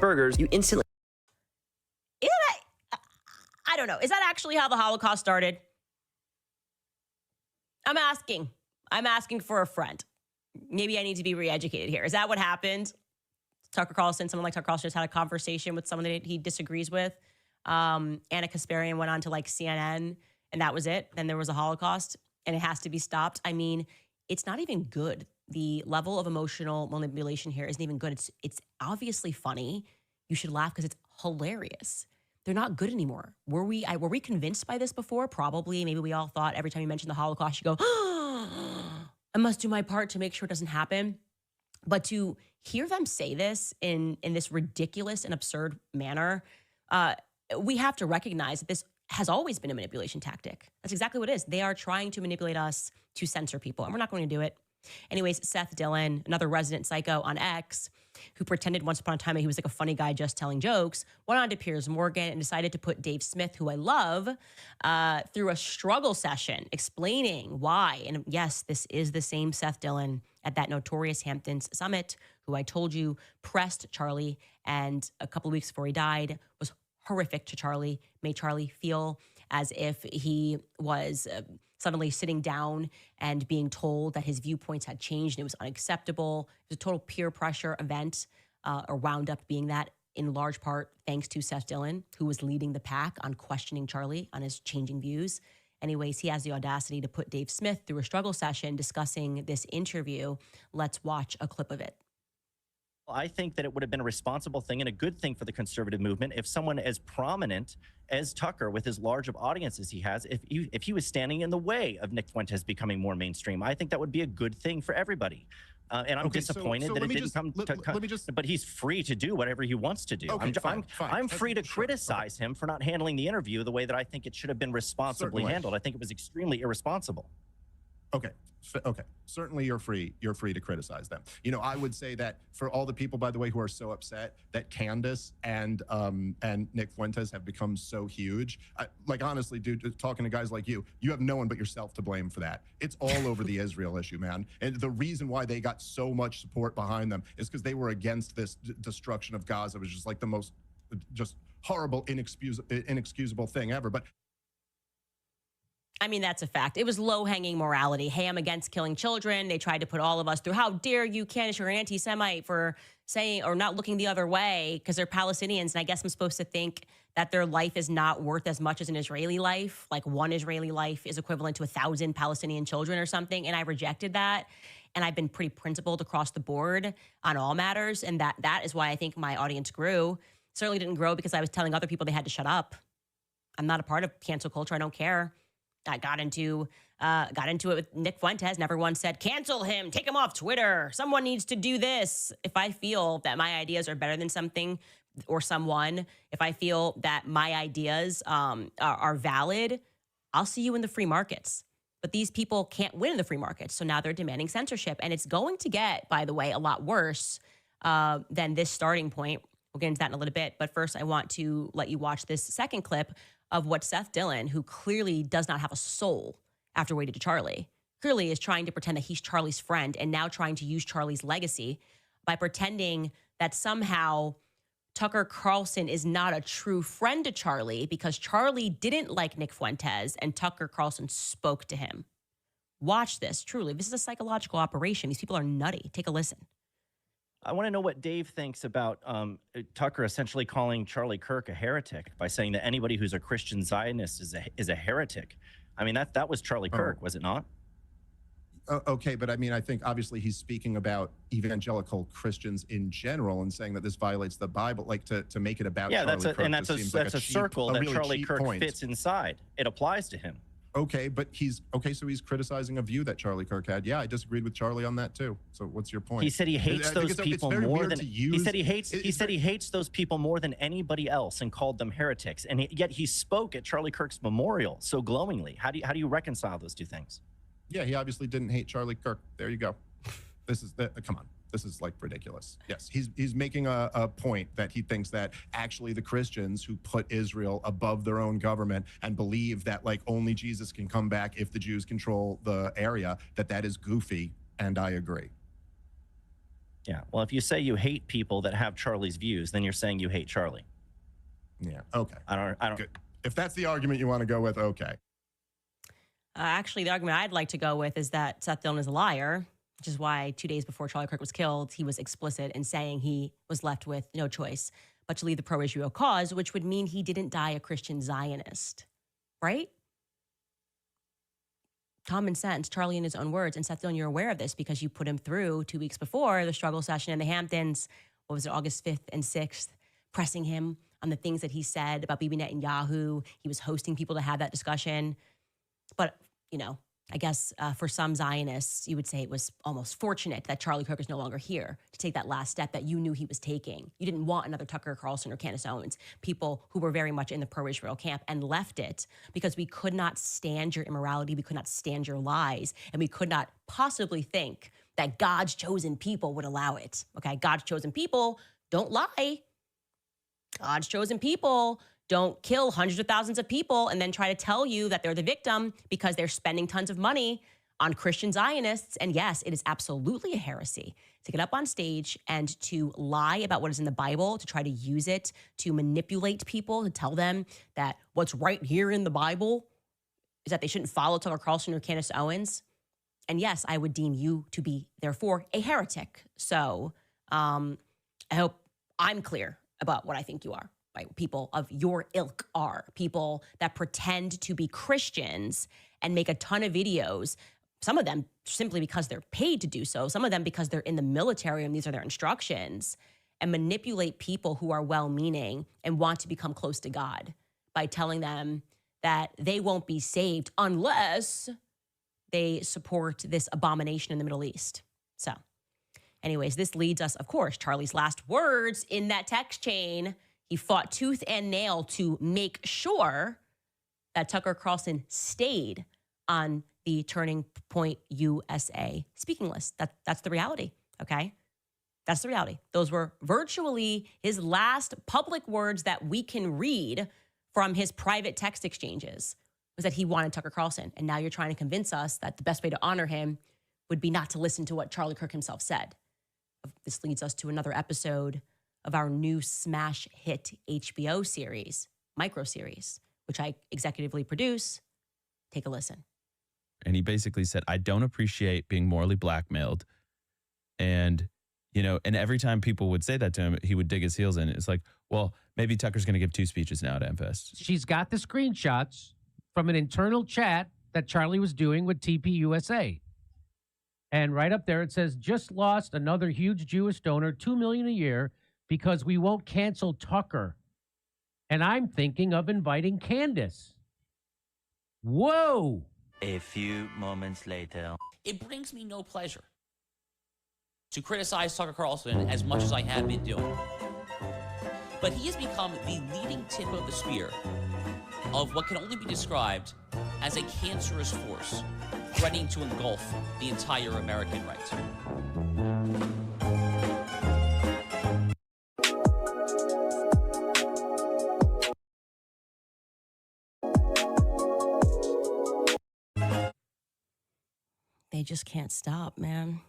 burgers, you instantly... I don't know. Is that actually how the Holocaust started? I'm asking for a friend. Maybe I need to be re-educated here. Is that what happened? Tucker Carlson, someone like Tucker Carlson just had a conversation with someone that he disagrees with. Anna Kasparian went on to like CNN and that was it. Then there was a Holocaust and it has to be stopped. I mean, it's not even good. The level of emotional manipulation here isn't even good. It's obviously funny. You should laugh because it's hilarious. They're not good anymore. Were we convinced by this before? Probably. Maybe we all thought every time you mention the Holocaust, you go, I must do my part to make sure it doesn't happen. But to hear them say this in this ridiculous and absurd manner, we have to recognize that this has always been a manipulation tactic. That's exactly what it is. They are trying to manipulate us to censor people, and we're not going to do it. Anyways, Seth Dillon, another resident psycho on X, who pretended once upon a time that he was like a funny guy just telling jokes, went on to Piers Morgan and decided to put Dave Smith, who I love, through a struggle session explaining why. And yes, this is the same Seth Dillon at that notorious Hamptons summit who I told you pressed Charlie, and a couple of weeks before he died was horrific to Charlie, made Charlie feel as if he was suddenly sitting down and being told that his viewpoints had changed and it was unacceptable. It was a total peer pressure event, or wound up being that in large part thanks to Seth Dillon, who was leading the pack on questioning Charlie on his changing views. Anyways, he has the audacity to put Dave Smith through a struggle session discussing this interview. Let's watch a clip of it. I think that it would have been a responsible thing and a good thing for the conservative movement if someone as prominent as Tucker, with as large of audience as he has, if he was standing in the way of Nick Fuentes becoming more mainstream. I think that would be a good thing for everybody. And I'm disappointed that it didn't come. But he's free to do whatever he wants to do. Okay, I'm free to criticize him for not handling the interview the way that I think it should have been responsibly handled. I think it was extremely irresponsible. Okay. Certainly you're free to criticize them. You know, I would say that for all the people, by the way, who are so upset that Candace and Nick Fuentes have become so huge, like honestly, dude, talking to guys like you have no one but yourself to blame for that. It's all over the Israel issue, man. And the reason why they got so much support behind them is because they were against this destruction of Gaza. It was just like the most just horrible, inexcusable thing ever. But I mean, that's a fact. It was low-hanging morality. Hey, I'm against killing children. They tried to put all of us through. How dare you, Candace, you're an anti-Semite for saying or not looking the other way because they're Palestinians. And I guess I'm supposed to think that their life is not worth as much as an Israeli life. Like one Israeli life is equivalent to 1,000 Palestinian children or something. And I rejected that. And I've been pretty principled across the board on all matters. And that is why I think my audience grew. Certainly didn't grow because I was telling other people they had to shut up. I'm not a part of cancel culture. I don't care. I got into it with Nick Fuentes. Never once said, cancel him, take him off Twitter. Someone needs to do this. If I feel that my ideas are better than something or someone, if I feel that my ideas are valid, I'll see you in the free markets. But these people can't win in the free markets. So now they're demanding censorship. And it's going to get, by the way, a lot worse than this starting point. We'll get into that in a little bit. But first, I want to let you watch this second clip of what Seth Dillon, who clearly does not have a soul after waiting to Charlie, clearly is trying to pretend that he's Charlie's friend and now trying to use Charlie's legacy by pretending that somehow Tucker Carlson is not a true friend to Charlie because Charlie didn't like Nick Fuentes and Tucker Carlson spoke to him. Watch this. Truly, this is a psychological operation. These people are nutty. Take a listen. I want to know what Dave thinks about Tucker essentially calling Charlie Kirk a heretic by saying that anybody who's a Christian Zionist is a heretic. I mean, that was Charlie Kirk, was it not? Okay, but I mean, I think obviously he's speaking about evangelical Christians in general and saying that this violates the Bible, like to make it about Charlie Kirk. Yeah, that's a circle that Charlie Kirk fits inside. It applies to him. Okay, but so he's criticizing a view that Charlie Kirk had. Yeah, I disagreed with Charlie on that too. So what's your point? He said he hates those people more than he said he hates those people more than anybody else and called them heretics. And yet he spoke at Charlie Kirk's memorial so glowingly. How do you reconcile those two things? Yeah, he obviously didn't hate Charlie Kirk. There you go. Come on. This is like ridiculous. Yes, he's making a point that he thinks that actually the Christians who put Israel above their own government and believe that like only Jesus can come back if the Jews control the area, that is goofy, and I agree. Yeah, well, if you say you hate people that have Charlie's views, then you're saying you hate Charlie. Yeah, okay. I don't. Good. If that's the argument you want to go with, okay. Actually, the argument I'd like to go with is that Seth Dillon is a liar, which is why 2 days before Charlie Kirk was killed, he was explicit in saying he was left with no choice but to lead the pro-Israel cause, which would mean he didn't die a Christian Zionist, right? Common sense, Charlie in his own words, and Seth Dillon, you're aware of this because you put him through 2 weeks before the struggle session in the Hamptons, what was it, August 5th and 6th, pressing him on the things that he said about Bibi Netanyahu. He was hosting people to have that discussion. But, you know, I guess for some Zionists, you would say it was almost fortunate that Charlie Kirk is no longer here to take that last step that you knew he was taking. You didn't want another Tucker Carlson or Candace Owens, people who were very much in the pro-Israel camp, and left it because we could not stand your immorality, we could not stand your lies, and we could not possibly think that God's chosen people would allow it. Okay, God's chosen people don't lie. God's chosen people don't kill hundreds of thousands of people and then try to tell you that they're the victim because they're spending tons of money on Christian Zionists. And yes, it is absolutely a heresy to get up on stage and to lie about what is in the Bible, to try to use it to manipulate people, to tell them that what's right here in the Bible is that they shouldn't follow Tucker Carlson or Candace Owens. And yes, I would deem you to be, therefore, a heretic. So I hope I'm clear about what I think you are. Right? People of your ilk are people that pretend to be Christians and make a ton of videos, some of them simply because they're paid to do so, some of them because they're in the military and these are their instructions, and manipulate people who are well-meaning and want to become close to God by telling them that they won't be saved unless they support this abomination in the Middle East. So anyways, this leads us, of course, Charlie's last words in that text chain. He fought tooth and nail to make sure that Tucker Carlson stayed on the Turning Point USA speaking list. That's the reality, okay? That's the reality. Those were virtually his last public words that we can read from his private text exchanges, was that he wanted Tucker Carlson. And now you're trying to convince us that the best way to honor him would be not to listen to what Charlie Kirk himself said. This leads us to another episode of our new smash hit HBO series, micro series, which I executively produce. Take a listen. And he basically said, I don't appreciate being morally blackmailed. And, you know, and every time people would say that to him, he would dig his heels in. It's like, well, maybe Tucker's going to give 2 speeches now at MFest. She's got the screenshots from an internal chat that Charlie was doing with TPUSA. And right up there, it says, just lost another huge Jewish donor, $2 million a year, because we won't cancel Tucker. And I'm thinking of inviting Candace. Whoa. A few moments later. It brings me no pleasure to criticize Tucker Carlson as much as I have been doing. But he has become the leading tip of the spear of what can only be described as a cancerous force threatening to engulf the entire American right. They just can't stop, man.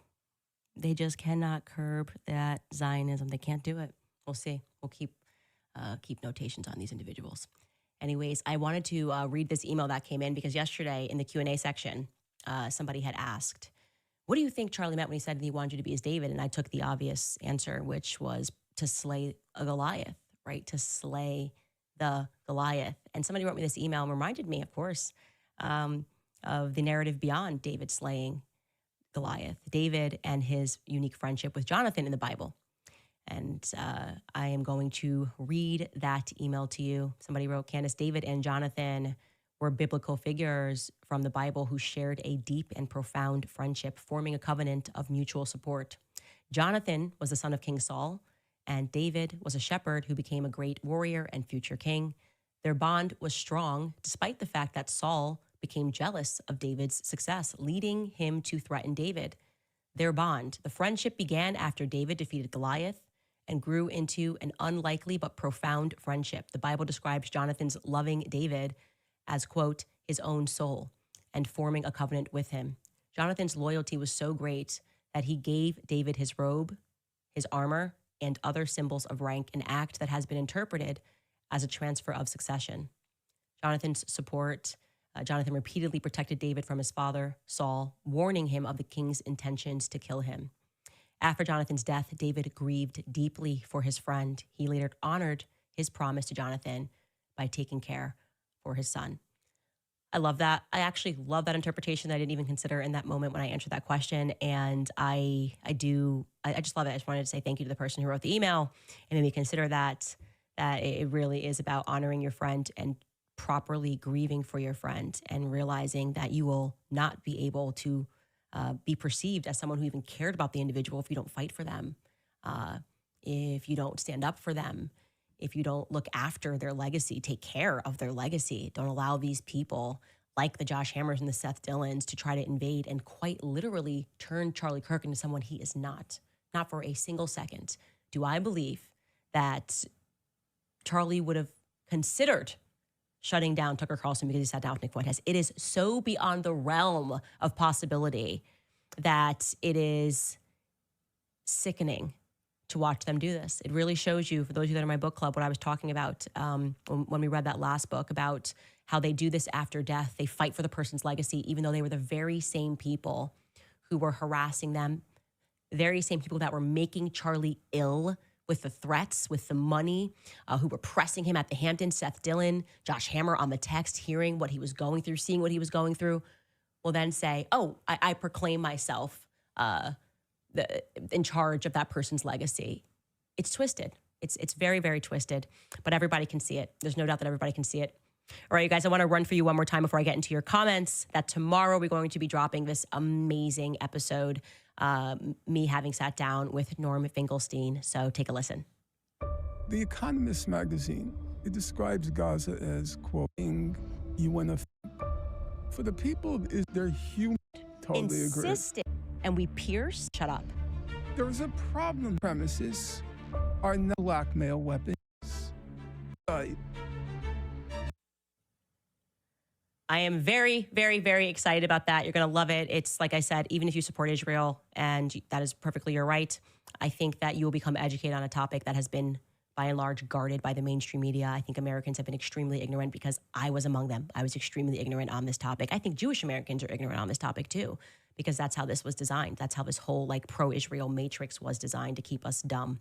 They just cannot curb that Zionism. They can't do it. We'll see. We'll keep notations on these individuals. Anyways, I wanted to read this email that came in because yesterday in the Q&A section, somebody had asked, what do you think Charlie meant when he said that he wanted you to be as David? And I took the obvious answer, which was to slay a Goliath, right? To slay the Goliath. And somebody wrote me this email and reminded me, of course, of the narrative beyond David slaying Goliath, David and his unique friendship with Jonathan in the Bible. And I am going to read that email to you. Somebody wrote, Candace, David and Jonathan were biblical figures from the Bible who shared a deep and profound friendship, forming a covenant of mutual support. Jonathan was the son of King Saul, and David was a shepherd who became a great warrior and future king. Their bond was strong, despite the fact that Saul became jealous of David's success, leading him to threaten David. Their bond, the friendship, began after David defeated Goliath and grew into an unlikely but profound friendship. The Bible describes Jonathan's loving David as, quote, his own soul, and forming a covenant with him. Jonathan's loyalty was so great that he gave David his robe, his armor, and other symbols of rank, an act that has been interpreted as a transfer of succession. Jonathan's support, Jonathan repeatedly protected David from his father, Saul, warning him of the king's intentions to kill him. After Jonathan's death, David grieved deeply for his friend. He later honored his promise to Jonathan by taking care for his son. I love that. I actually love that interpretation that I didn't even consider in that moment when I answered that question. And I just love it. I just wanted to say thank you to the person who wrote the email and made me consider that it really is about honoring your friend and properly grieving for your friend and realizing that you will not be able to be perceived as someone who even cared about the individual if you don't fight for them, if you don't stand up for them, if you don't look after their legacy, take care of their legacy. Don't allow these people like the Josh Hammers and the Seth Dillons to try to invade and quite literally turn Charlie Kirk into someone he is not for a single second. Do I believe that Charlie would have considered shutting down Tucker Carlson because he sat down with Nick Fuentes? It is so beyond the realm of possibility that it is sickening to watch them do this. It really shows you, for those of you that are in my book club, what I was talking about when we read that last book about how they do this after death. They fight for the person's legacy, even though they were the very same people who were harassing them, very same people that were making Charlie ill with the threats, with the money, who were pressing him at the Hamptons. Seth Dillon, Josh Hammer on the text, hearing what he was going through, seeing what he was going through, will then say, oh, I proclaim myself in charge of that person's legacy. It's twisted. It's very, very twisted, but everybody can see it. There's no doubt that everybody can see it. All right, you guys, I want to run for you one more time before I get into your comments that tomorrow we're going to be dropping this amazing episode, me having sat down with Norm Finkelstein. So take a listen. The Economist magazine, it describes Gaza as, quote, for the people, they're human. Totally Insisted. Agree. And we pierce. Shut up. There is a problem. Premises are not blackmail weapons. I am very, very, very excited about that. You're going to love it. It's like I said, even if you support Israel, and that is perfectly your right, I think that you will become educated on a topic that has been, by and large, guarded by the mainstream media. I think Americans have been extremely ignorant because I was among them. I was extremely ignorant on this topic. I think Jewish Americans are ignorant on this topic too, because that's how this was designed. That's how this whole pro-Israel matrix was designed, to keep us dumb.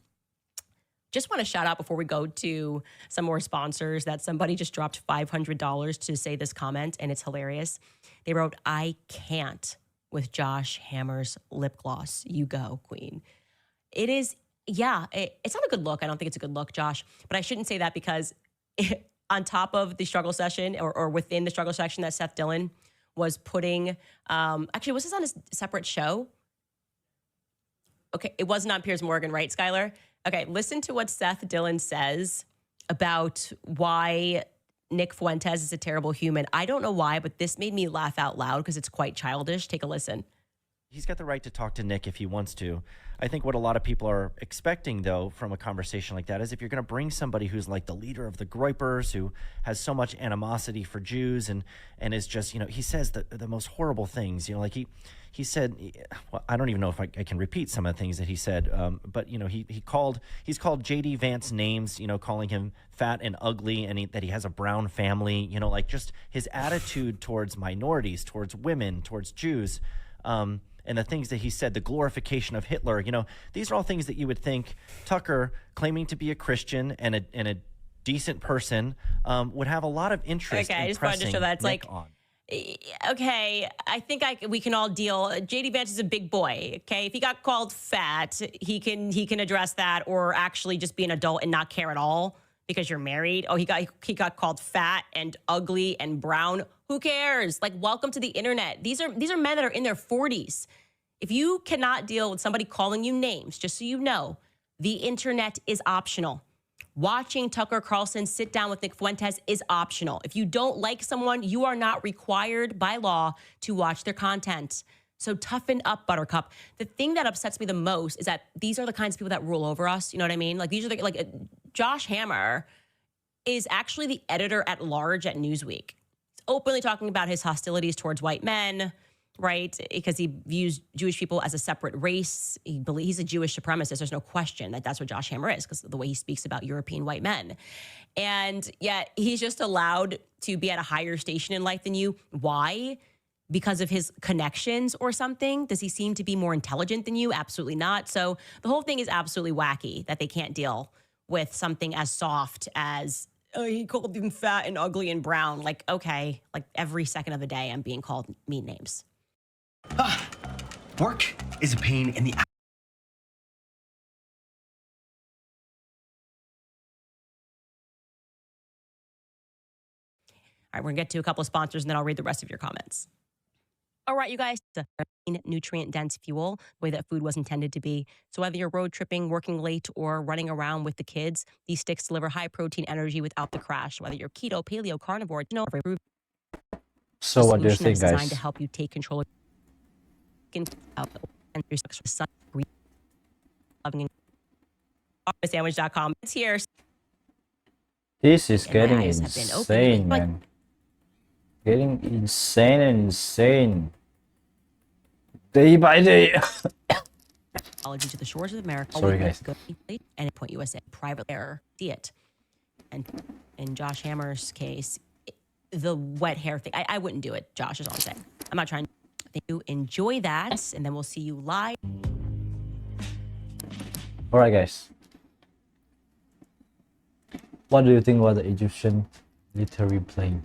Just want to shout out before we go to some more sponsors that somebody just dropped $500 to say this comment, and it's hilarious. They wrote, I can't with Josh Hammer's lip gloss. You go, queen. It is, yeah, it's not a good look. I don't think it's a good look, Josh, but I shouldn't say that because on top of the struggle session or within the struggle section that Seth Dillon was putting, actually, was this on a separate show? Okay, it wasn't on Piers Morgan, right, Skylar? Okay, listen to what Seth Dillon says about why Nick Fuentes is a terrible human. I don't know why, but this made me laugh out loud because it's quite childish. Take a listen. He's got the right to talk to Nick if he wants to. I think what a lot of people are expecting, though, from a conversation like that is if you're going to bring somebody who's like the leader of the Groypers, who has so much animosity for Jews and is just, he says the most horrible things, like he said, well, I don't even know if I can repeat some of the things that he said, but, he's called J.D. Vance names, calling him fat and ugly, and that he has a brown family, just his attitude towards minorities, towards women, towards Jews, and the things that he said, the glorification of Hitler, these are all things that you would think Tucker, claiming to be a Christian and a decent person, would have a lot of interest in I just wanted to show that. It's Nick like, on. Okay, I think we can all deal. JD Vance is a big boy, okay? If he got called fat, he can address that, or actually just be an adult and not care at all because you're married. Oh, he got called fat and ugly and brown. Who cares? Like, welcome to the internet. These are men that are in their 40s. If you cannot deal with somebody calling you names, just so you know, the internet is optional. Watching Tucker Carlson sit down with Nick Fuentes is optional. If you don't like someone, you are not required by law to watch their content. So toughen up, Buttercup. The thing that upsets me the most is that these are the kinds of people that rule over us. You know what I mean? Like, these are like Josh Hammer is actually the editor at large at Newsweek. He's openly talking about his hostilities towards white men, right? Because he views Jewish people as a separate race. He's a Jewish supremacist. There's no question that that's what Josh Hammer is, because of the way he speaks about European white men. And yet he's just allowed to be at a higher station in life than you. Why? Because of his connections or something? Does he seem to be more intelligent than you? Absolutely not. So the whole thing is absolutely wacky that they can't deal with something as soft as, oh, he called him fat and ugly and brown. Like, okay, like every second of the day I'm being called mean names. Work is a pain in the ass. All right, we're gonna get to a couple of sponsors and then I'll read the rest of your comments. All right, you guys, it's a nutrient-dense fuel, the way that food was intended to be. So whether you're road tripping, working late, or running around with the kids, these sticks deliver high-protein energy without the crash. Whether you're keto, paleo, carnivore, So what do you think, designed guys? to help you take control of sandwich.com. It's here. This is And getting eyes have been opened. insane, man. Getting insane and insane. Day by day. Technology to the shores of America. Sorry, guys. And Point USA, private air, see it. And in Josh Hammer's case, the wet hair thing, I wouldn't do it, Josh, is all I'm saying. I'm not trying to enjoy that, and then we'll see you live. Alright, guys. What do you think about the Egyptian military plane?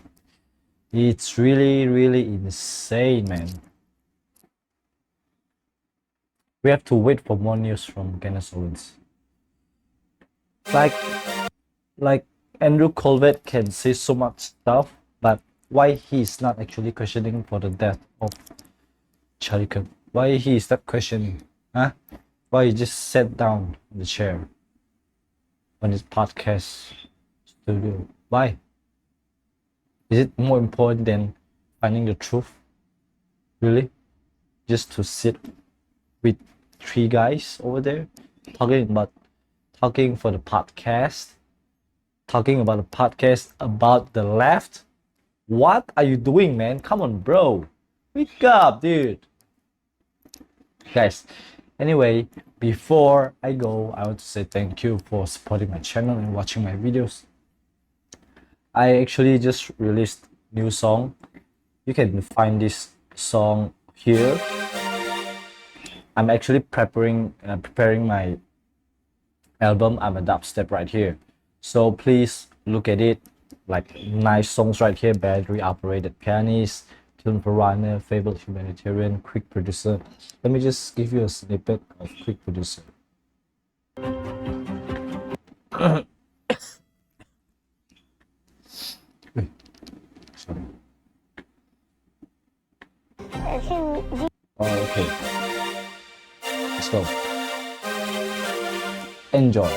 It's really, really insane, man. We have to wait for more news from Candace Owens. Like Andrew Colbert can say so much stuff, but why he's not actually questioning for the death of Charlie Kirk? Why he is not questioning? Huh? Why he just sat down in the chair on his podcast studio? Why? Is it more important than finding the truth? Really? Just to sit with three guys over there talking for the podcast? Talking about the podcast about the left? What are you doing, man? Come on, bro. Wake up, dude. Guys, anyway, before I go, I want to say thank you for supporting my channel and watching my videos. I actually just released new song. You can find this song here. I'm actually preparing my album. I'm a dubstep right here. So please look at it. Like nice songs right here. Battery operated pianist, Tune for Runner, Fabled Humanitarian, Quick Producer. Let me just give you a snippet of Quick Producer. Sorry. Oh, okay. Let's go. Enjoy.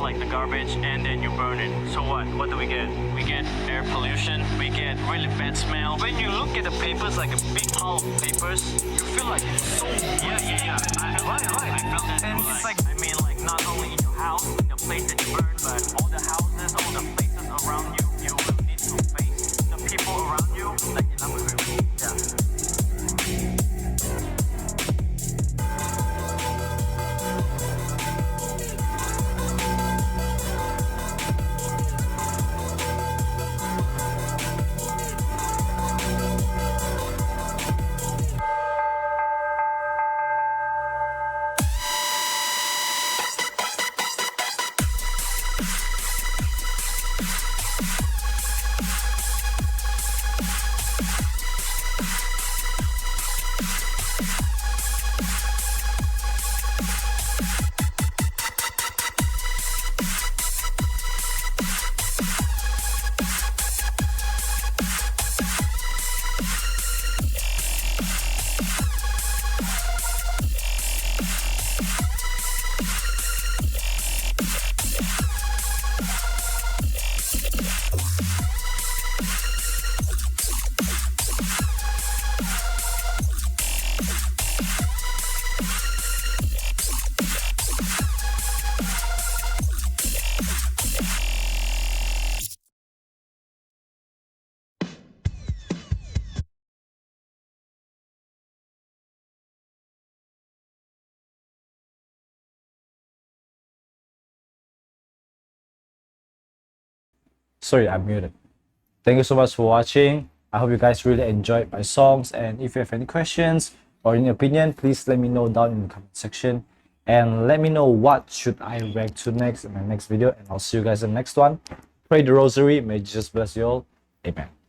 like the garbage, and then you burn it. So what? What do we get? We get air pollution. We get really bad smell. When you look at the papers, like a big pile of papers, you feel like it's so... Yeah. Right. I felt that. And it's like, I mean, like, not only in your house, in the place that you burn, but all the houses, all the places around you, you will need to face the people around you, like in other rooms. Yeah. Sorry, I'm muted. Thank you so much for watching. I hope you guys really enjoyed my songs, and if you have any questions or any opinion, please let me know down in the comment section, and let me know what should I react to next in my next video, and I'll see you guys in the next one. Pray the rosary. May Jesus bless you all. Amen.